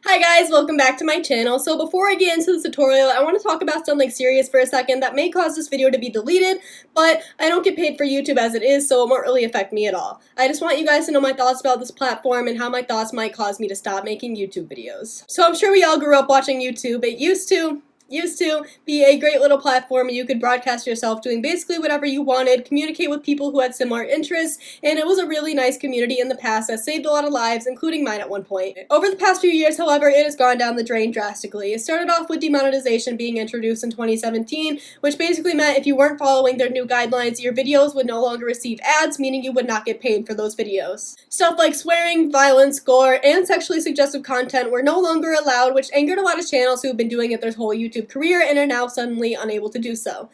Hi guys, welcome back to my channel. So before I get into this tutorial, I want to talk about something serious for a second that may cause this video to be deleted, but I don't get paid for YouTube as it is, so it won't really affect me at all. I just want you guys to know my thoughts about this platform and how my thoughts might cause me to stop making YouTube videos. So I'm sure we all grew up watching YouTube. It used to be a great little platform. You could broadcast yourself doing basically whatever you wanted, communicate with people who had similar interests, and it was a really nice community in the past that saved a lot of lives, including mine at one point. Over the past few years, however, it has gone down the drain drastically. It started off with demonetization being introduced in 2017, which basically meant if you weren't following their new guidelines, your videos would no longer receive ads, meaning you would not get paid for those videos. Stuff like swearing, violence, gore, and sexually suggestive content were no longer allowed, which angered a lot of channels who have been doing it their whole YouTube career and are now suddenly unable to do so.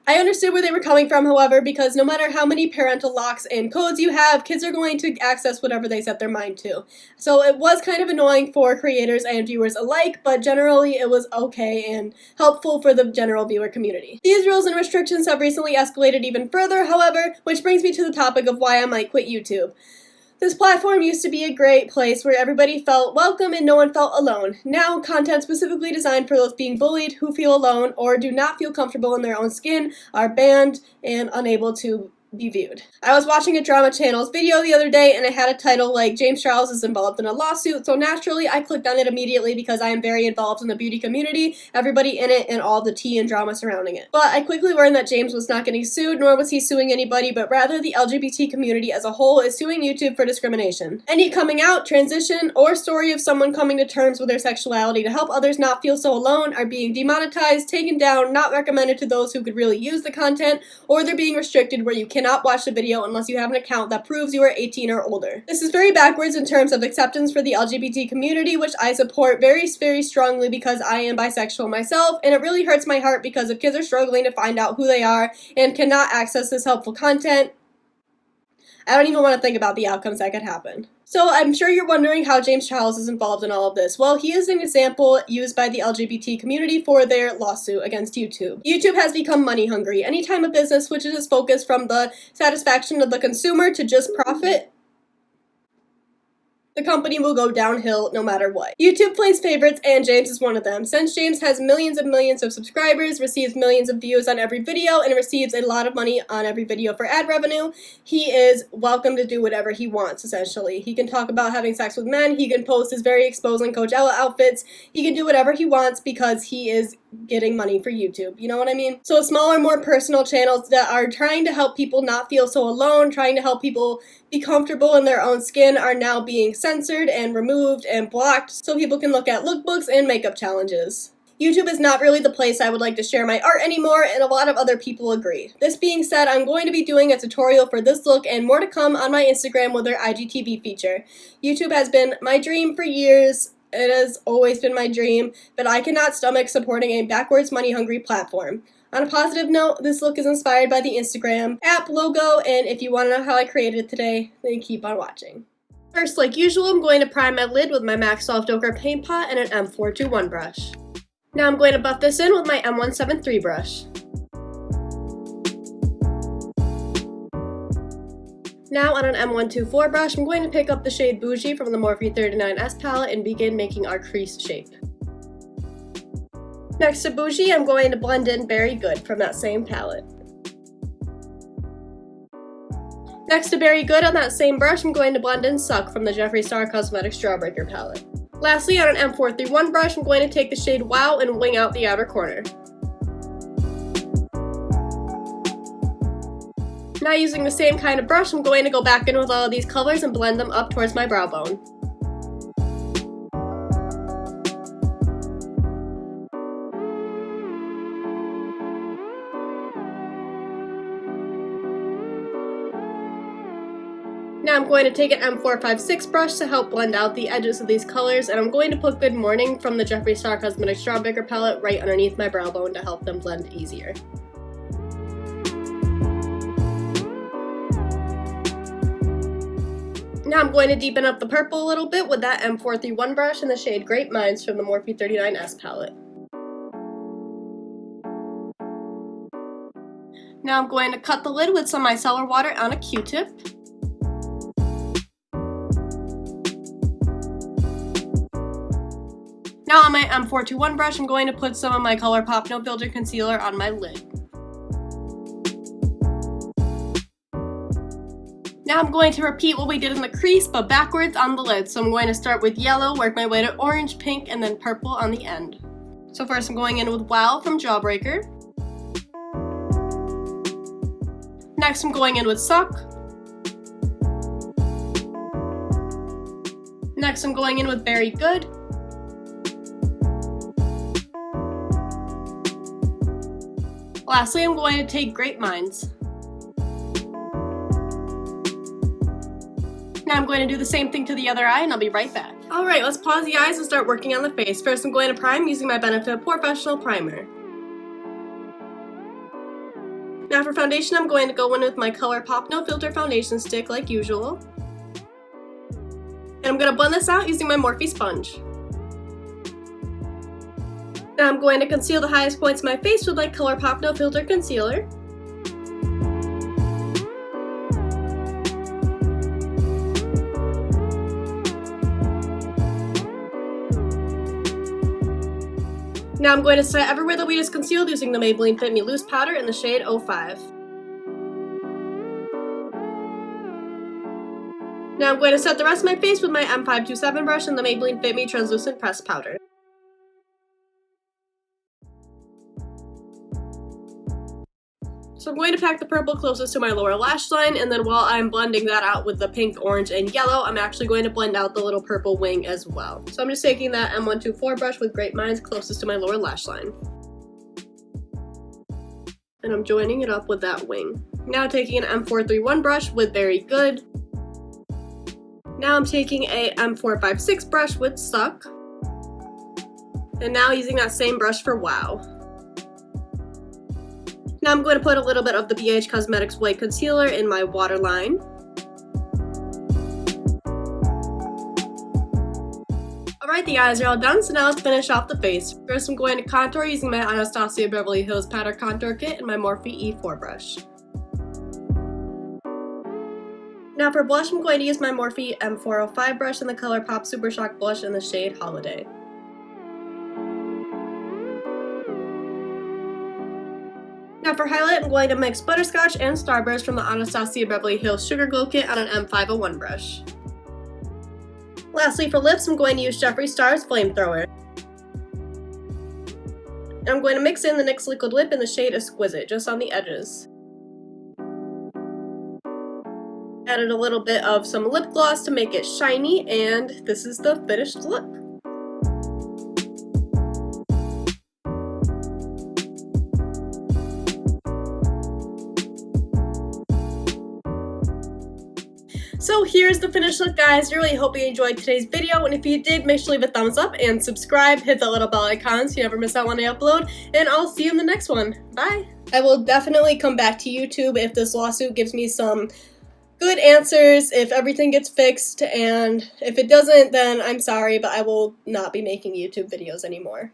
I understood where they were coming from, however, because no matter how many parental locks and codes you have, kids are going to access whatever they set their mind to. So it was kind of annoying for creators and viewers alike, but generally it was okay and helpful for the general viewer community. These rules and restrictions have recently escalated even further, however, which brings me to the topic of why I might quit YouTube. This platform used to be a great place where everybody felt welcome and no one felt alone. Now, content specifically designed for those being bullied, who feel alone, or do not feel comfortable in their own skin are banned and unable to be viewed. I was watching a drama channel's video the other day and it had a title like James Charles is involved in a lawsuit, so naturally I clicked on it immediately because I am very involved in the beauty community, everybody in it, and all the tea and drama surrounding it. But I quickly learned that James was not getting sued, nor was he suing anybody, but rather the LGBT community as a whole is suing YouTube for discrimination. Any coming out, transition, or story of someone coming to terms with their sexuality to help others not feel so alone are being demonetized, taken down, not recommended to those who could really use the content, or they're being restricted where you cannot watch the video unless you have an account that proves you are 18 or older. This is very backwards in terms of acceptance for the LGBT community, which I support very, very strongly because I am bisexual myself, and it really hurts my heart because if kids are struggling to find out who they are and cannot access this helpful content, I don't even want to think about the outcomes that could happen. So I'm sure you're wondering how James Charles is involved in all of this. Well, he is an example used by the LGBT community for their lawsuit against YouTube. YouTube has become money hungry. Anytime a business switches its focus from the satisfaction of the consumer to just profit, the company will go downhill no matter what. YouTube plays favorites, and James is one of them. Since James has millions and millions of subscribers, receives millions of views on every video, and receives a lot of money on every video for ad revenue, he is welcome to do whatever he wants, essentially. He can talk about having sex with men, he can post his very exposing Coachella outfits, he can do whatever he wants because he is getting money for YouTube, you know what I mean? So smaller, more personal channels that are trying to help people not feel so alone, trying to help people be comfortable in their own skin are now being censored and removed and blocked so people can look at lookbooks and makeup challenges. YouTube is not really the place I would like to share my art anymore, and a lot of other people agree. This being said, I'm going to be doing a tutorial for this look and more to come on my Instagram with their IGTV feature. YouTube has been my dream for years. It has always been my dream, but I cannot stomach supporting a backwards, money-hungry platform. On a positive note, this look is inspired by the Instagram app logo, and if you want to know how I created it today, then keep on watching. First, like usual, I'm going to prime my lid with my MAC Soft Ochre paint pot and an M421 brush. Now I'm going to buff this in with my M173 brush. Now on an M124 brush, I'm going to pick up the shade Bougie from the Morphe 39S palette and begin making our crease shape. Next to Bougie, I'm going to blend in Berry Good from that same palette. Next to Berry Good on that same brush, I'm going to blend in Suck from the Jeffree Star Cosmetics Jawbreaker palette. Lastly, on an M431 brush, I'm going to take the shade Wow and wing out the outer corner. Now using the same kind of brush, I'm going to go back in with all of these colors and blend them up towards my brow bone. Now I'm going to take an M456 brush to help blend out the edges of these colors, and I'm going to put Good Morning from the Jeffree Star Cosmetics Jawbreaker palette right underneath my brow bone to help them blend easier. Now I'm going to deepen up the purple a little bit with that M431 brush in the shade Great Minds from the Morphe 39S palette. Now I'm going to cut the lid with some micellar water on a Q-tip. Now on my M421 brush, I'm going to put some of my ColourPop No Filter Concealer on my lid. Now I'm going to repeat what we did in the crease, but backwards on the lid. So I'm going to start with yellow, work my way to orange, pink, and then purple on the end. So first I'm going in with Wow from Jawbreaker. Next I'm going in with Suck. Next I'm going in with Very Good. Lastly, I'm going to take Great Minds. Now I'm going to do the same thing to the other eye, and I'll be right back. Alright, let's pause the eyes and start working on the face. First, I'm going to prime using my Benefit Professional Primer. Now for foundation, I'm going to go in with my ColourPop No Filter Foundation Stick like usual. And I'm going to blend this out using my Morphe sponge. Now I'm going to conceal the highest points of my face with my ColourPop No Filter Concealer. Now I'm going to set everywhere that we just concealed using the Maybelline Fit Me Loose Powder in the shade 05. Now I'm going to set the rest of my face with my M527 brush and the Maybelline Fit Me Translucent Pressed Powder. So I'm going to pack the purple closest to my lower lash line, and then while I'm blending that out with the pink, orange, and yellow, I'm actually going to blend out the little purple wing as well. So I'm just taking that M124 brush with Great Minds closest to my lower lash line. And I'm joining it up with that wing. Now taking an M431 brush with Very Good. Now I'm taking a M456 brush with Suck. And now using that same brush for Wow. Now I'm going to put a little bit of the BH Cosmetics White Concealer in my waterline. Alright, the eyes are all done, so now let's finish off the face. First I'm going to contour using my Anastasia Beverly Hills Powder Contour Kit and my Morphe E4 brush. Now for blush, I'm going to use my Morphe M405 brush and the ColourPop Super Shock Blush in the shade Holiday. Now for highlight, I'm going to mix Butterscotch and Starburst from the Anastasia Beverly Hills Sugar Glow Kit on an M501 brush. Lastly, for lips, I'm going to use Jeffree Star's Flamethrower. And I'm going to mix in the NYX Liquid Lip in the shade Exquisite, just on the edges. Added a little bit of some lip gloss to make it shiny, and this is the finished look. So here's the finished look, guys. I really hope you enjoyed today's video, and if you did, make sure to leave a thumbs up and subscribe. Hit that little bell icon so you never miss out when I upload, and I'll see you in the next one. Bye! I will definitely come back to YouTube if this lawsuit gives me some good answers, if everything gets fixed, and if it doesn't, then I'm sorry, but I will not be making YouTube videos anymore.